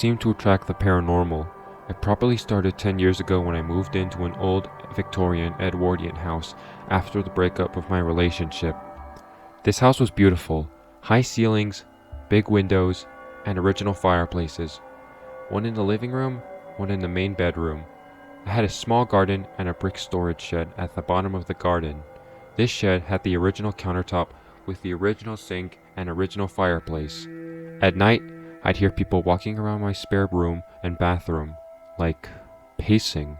seem to attract the paranormal. It probably started 10 years ago when I moved into an old Victorian Edwardian house after the breakup of my relationship. This house was beautiful, high ceilings, big windows, and original fireplaces. One in the living room, one in the main bedroom. I had a small garden and a brick storage shed at the bottom of the garden. This shed had the original countertop with the original sink and original fireplace. At night, I'd hear people walking around my spare room and bathroom, like pacing.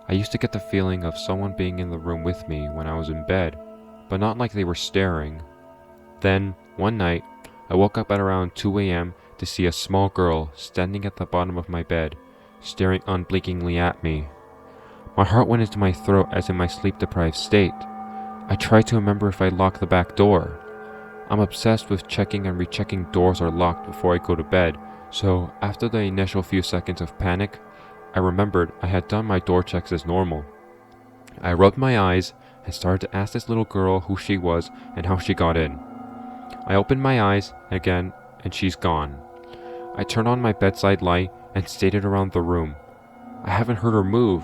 I used to get the feeling of someone being in the room with me when I was in bed, but not like they were staring. Then, one night, I woke up at around 2 a.m. to see a small girl standing at the bottom of my bed, staring unblinkingly at me. My heart went into my throat as in my sleep-deprived state. I tried to remember if I locked the back door. I'm obsessed with checking and rechecking doors are locked before I go to bed, so after the initial few seconds of panic, I remembered I had done my door checks as normal. I rubbed my eyes and started to ask this little girl who she was and how she got in. I opened my eyes again and she's gone. I turned on my bedside light and stared around the room. I haven't heard her move.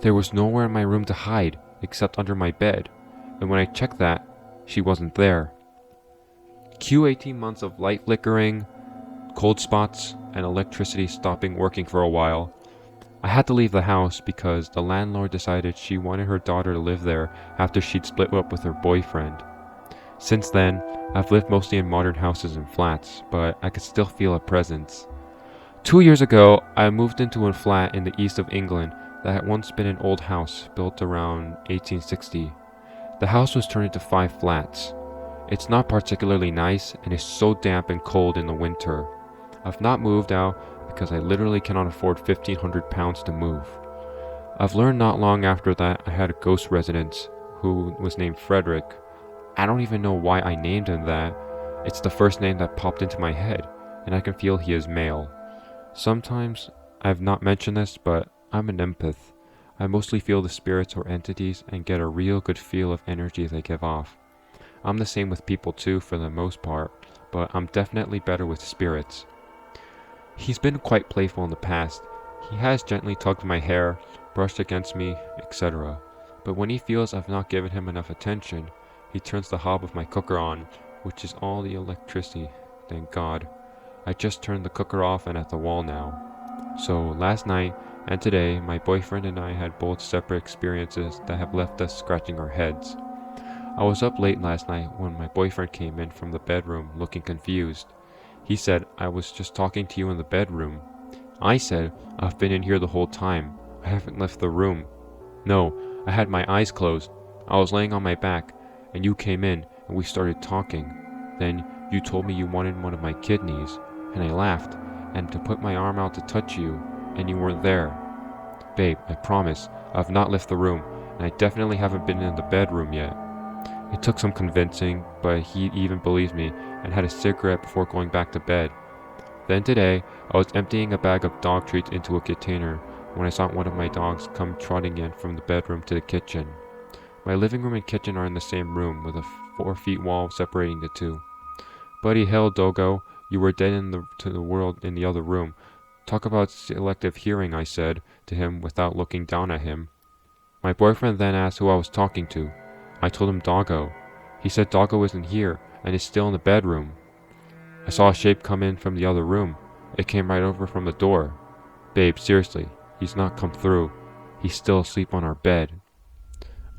There was nowhere in my room to hide except under my bed, and when I checked that, she wasn't there. Cue 18 months of light flickering, cold spots, and electricity stopping working for a while. I had to leave the house because the landlord decided she wanted her daughter to live there after she'd split up with her boyfriend. Since then, I've lived mostly in modern houses and flats, but I could still feel a presence. 2 years ago, I moved into a flat in the east of England that had once been an old house built around 1860. The house was turned into 5 flats. It's not particularly nice and is so damp and cold in the winter. I've not moved out because I literally cannot afford £1,500 to move. I've learned not long after that I had a ghost resident who was named Frederick. I don't even know why I named him that. It's the first name that popped into my head, and I can feel he is male. Sometimes, I've not mentioned this, but I'm an empath. I mostly feel the spirits or entities and get a real good feel of energy they give off. I'm the same with people too for the most part, but I'm definitely better with spirits. He's been quite playful in the past. He has gently tugged my hair, brushed against me, etc. But when he feels I've not given him enough attention, he turns the hob of my cooker on, which is all the electricity, thank God. I just turned the cooker off and at the wall now. So last night and today, my boyfriend and I had both separate experiences that have left us scratching our heads. I was up late last night when my boyfriend came in from the bedroom looking confused. He said, "I was just talking to you in the bedroom." I said, "I've been in here the whole time. I haven't left the room." "No, I had my eyes closed. I was laying on my back, and you came in and we started talking. Then you told me you wanted one of my kidneys, and I laughed, and to put my arm out to touch you, and you weren't there. Babe, I promise, I've not left the room, and I definitely haven't been in the bedroom yet." It took some convincing, but he even believed me and had a cigarette before going back to bed. Then today, I was emptying a bag of dog treats into a container when I saw one of my dogs come trotting in from the bedroom to the kitchen. My living room and kitchen are in the same room with a 4-foot wall separating the two. "Buddy hell, Dogo, you were dead to the world in the other room. Talk about selective hearing," I said to him without looking down at him. My boyfriend then asked who I was talking to. I told him Doggo. He said Doggo isn't here and is still in the bedroom. I saw a shape come in from the other room. It came right over from the door. Babe, seriously, he's not come through. He's still asleep on our bed.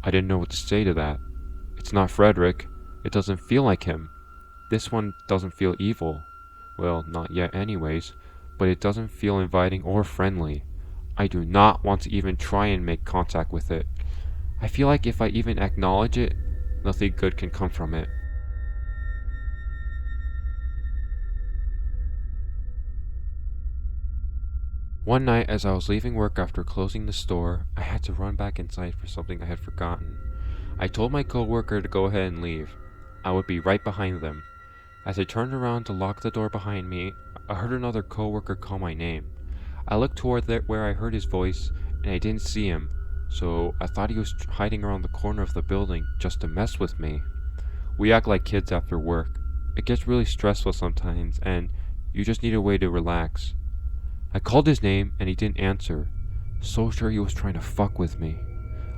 I didn't know what to say to that. It's not Frederick. It doesn't feel like him. This one doesn't feel evil. Well, not yet anyways, but it doesn't feel inviting or friendly. I do not want to even try and make contact with it. I feel like if I even acknowledge it, nothing good can come from it. One night as I was leaving work after closing the store, I had to run back inside for something I had forgotten. I told my coworker to go ahead and leave. I would be right behind them. As I turned around to lock the door behind me, I heard another coworker call my name. I looked toward where I heard his voice, and I didn't see him, so I thought he was hiding around the corner of the building just to mess with me. We act like kids after work. It gets really stressful sometimes, and you just need a way to relax. I called his name and he didn't answer, so sure he was trying to fuck with me.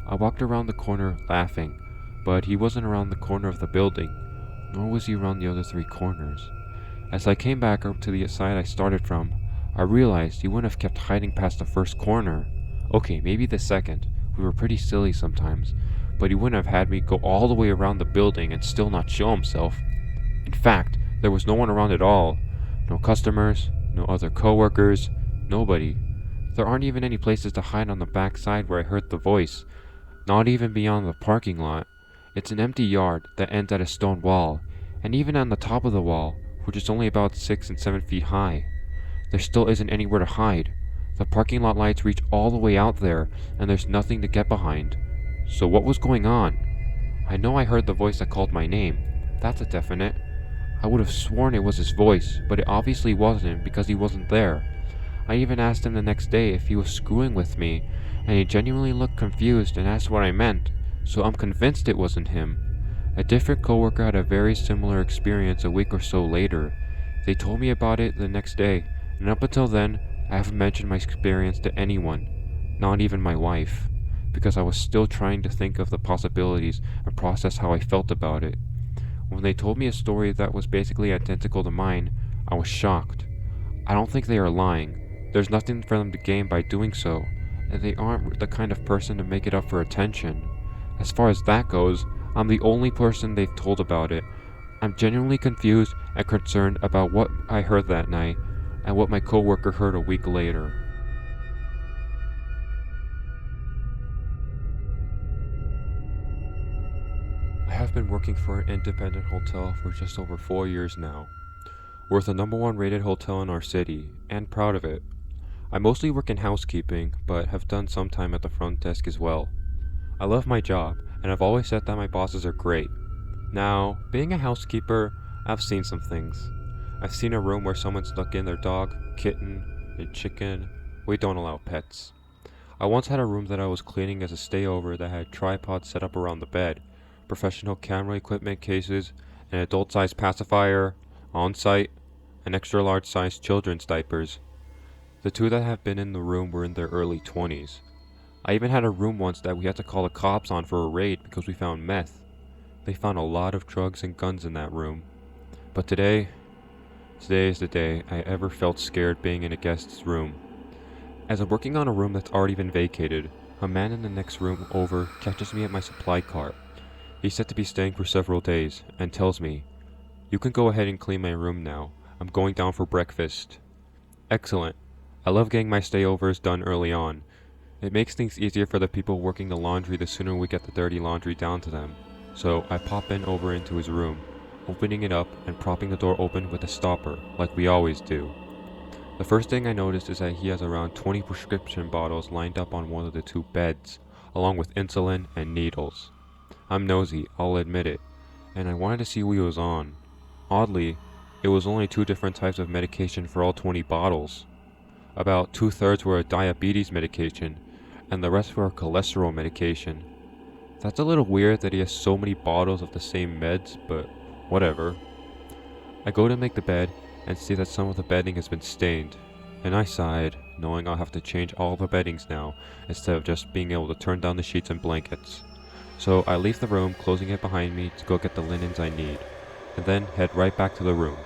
I walked around the corner laughing, but he wasn't around the corner of the building, nor was he around the other 3 corners. As I came back up to the side I started from, I realized he wouldn't have kept hiding past the first corner. Okay, maybe the second. We were pretty silly sometimes, but he wouldn't have had me go all the way around the building and still not show himself. In fact, there was no one around at all. No customers, no other coworkers, nobody. There aren't even any places to hide on the back side where I heard the voice, not even beyond the parking lot. It's an empty yard that ends at a stone wall, and even on the top of the wall, which is only about 6 and 7 feet high, there still isn't anywhere to hide. The parking lot lights reach all the way out there, and there's nothing to get behind. So what was going on? I know I heard the voice that called my name. That's a definite. I would have sworn it was his voice, but it obviously wasn't because he wasn't there. I even asked him the next day if he was screwing with me, and he genuinely looked confused and asked what I meant, so I'm convinced it wasn't him. A different coworker had a very similar experience a week or so later. They told me about it the next day, and up until then, I haven't mentioned my experience to anyone, not even my wife, because I was still trying to think of the possibilities and process how I felt about it. When they told me a story that was basically identical to mine, I was shocked. I don't think they are lying. There's nothing for them to gain by doing so, and they aren't the kind of person to make it up for attention. As far as that goes, I'm the only person they've told about it. I'm genuinely confused and concerned about what I heard that night, and what my coworker heard a week later. I have been working for an independent hotel for just over 4 years now. We're the #1 rated hotel in our city, and proud of it. I mostly work in housekeeping, but have done some time at the front desk as well. I love my job, and I've always said that my bosses are great. Now, being a housekeeper, I've seen some things. I've seen a room where someone stuck in their dog, kitten, and chicken. We don't allow pets. I once had a room that I was cleaning as a stayover that had tripods set up around the bed, professional camera equipment cases, an adult-sized pacifier, on-site, and extra-large-sized children's diapers. The 2 that have been in the room were in their early 20s. I even had a room once that we had to call the cops on for a raid because we found meth. They found a lot of drugs and guns in that room. But today is the day I ever felt scared being in a guest's room. As I'm working on a room that's already been vacated, a man in the next room over catches me at my supply cart. He's said to be staying for several days, and tells me, "You can go ahead and clean my room now. I'm going down for breakfast." Excellent. I love getting my stayovers done early on. It makes things easier for the people working the laundry the sooner we get the dirty laundry down to them. So I pop over into his room, opening it up and propping the door open with a stopper, like we always do. The first thing I noticed is that he has around 20 prescription bottles lined up on one of the 2 beds, along with insulin and needles. I'm nosy, I'll admit it, and I wanted to see what he was on. Oddly, it was only 2 different types of medication for all 20 bottles. About 2/3 were a diabetes medication, and the rest were a cholesterol medication. That's a little weird that he has so many bottles of the same meds, but whatever. I go to make the bed and see that some of the bedding has been stained, and I sighed, knowing I'll have to change all the beddings now instead of just being able to turn down the sheets and blankets. So I leave the room, closing it behind me to go get the linens I need, and then head right back to the room.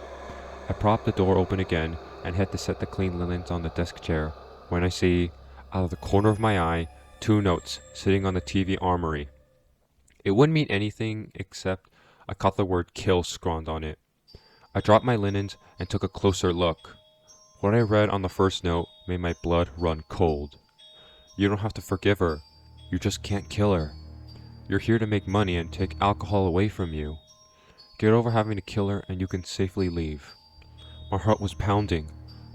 I prop the door open again and head to set the clean linens on the desk chair when I see, out of the corner of my eye, 2 notes sitting on the TV armory. It wouldn't mean anything except I caught the word "kill" scrawled on it. I dropped my linens and took a closer look. What I read on the first note made my blood run cold. "You don't have to forgive her. You just can't kill her. You're here to make money and take alcohol away from you. Get over having to kill her and you can safely leave." My heart was pounding.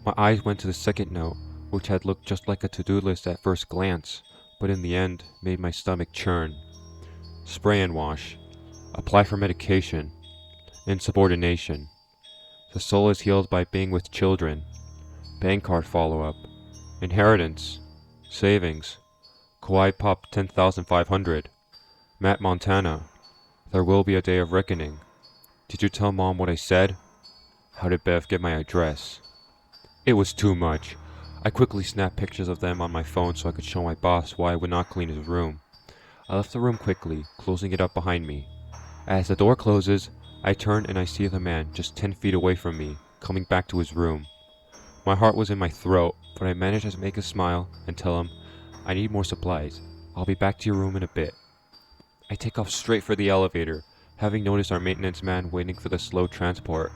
My eyes went to the second note, which had looked just like a to-do list at first glance, but in the end made my stomach churn. Spray and wash. Apply for medication. Insubordination. The soul is healed by being with children. Bank card follow-up. Inheritance. Savings. Kawaii Pop 10,500. Matt Montana. There will be a day of reckoning. Did you tell Mom what I said? How did Bev get my address? It was too much. I quickly snapped pictures of them on my phone so I could show my boss why I would not clean his room. I left the room quickly, closing it up behind me. As the door closes, I turn and I see the man just 10 feet away from me, coming back to his room. My heart was in my throat, but I managed to make a smile and tell him, "I need more supplies. I'll be back to your room in a bit." I take off straight for the elevator, having noticed our maintenance man waiting for the slow transport.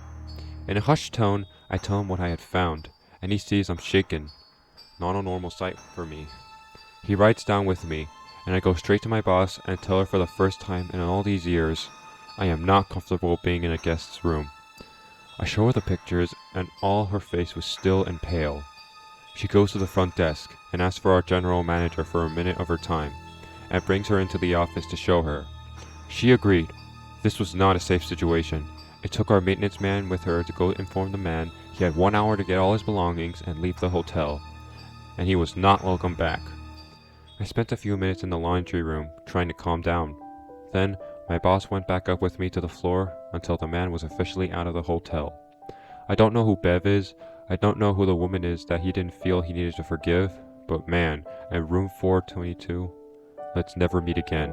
In a hushed tone, I tell him what I had found, and he sees I'm shaken. Not a normal sight for me. He rides down with me, and I go straight to my boss and tell her for the first time in all these years, I am not comfortable being in a guest's room. I show her the pictures, and all her face was still and pale. She goes to the front desk and asks for our general manager for a minute of her time, and brings her into the office to show her. She agreed. This was not a safe situation. It took our maintenance man with her to go inform the man he had 1 hour to get all his belongings and leave the hotel, and he was not welcome back. I spent a few minutes in the laundry room trying to calm down. Then, my boss went back up with me to the floor until the man was officially out of the hotel. I don't know who Bev is, I don't know who the woman is that he didn't feel he needed to forgive, but man, at room 422, let's never meet again.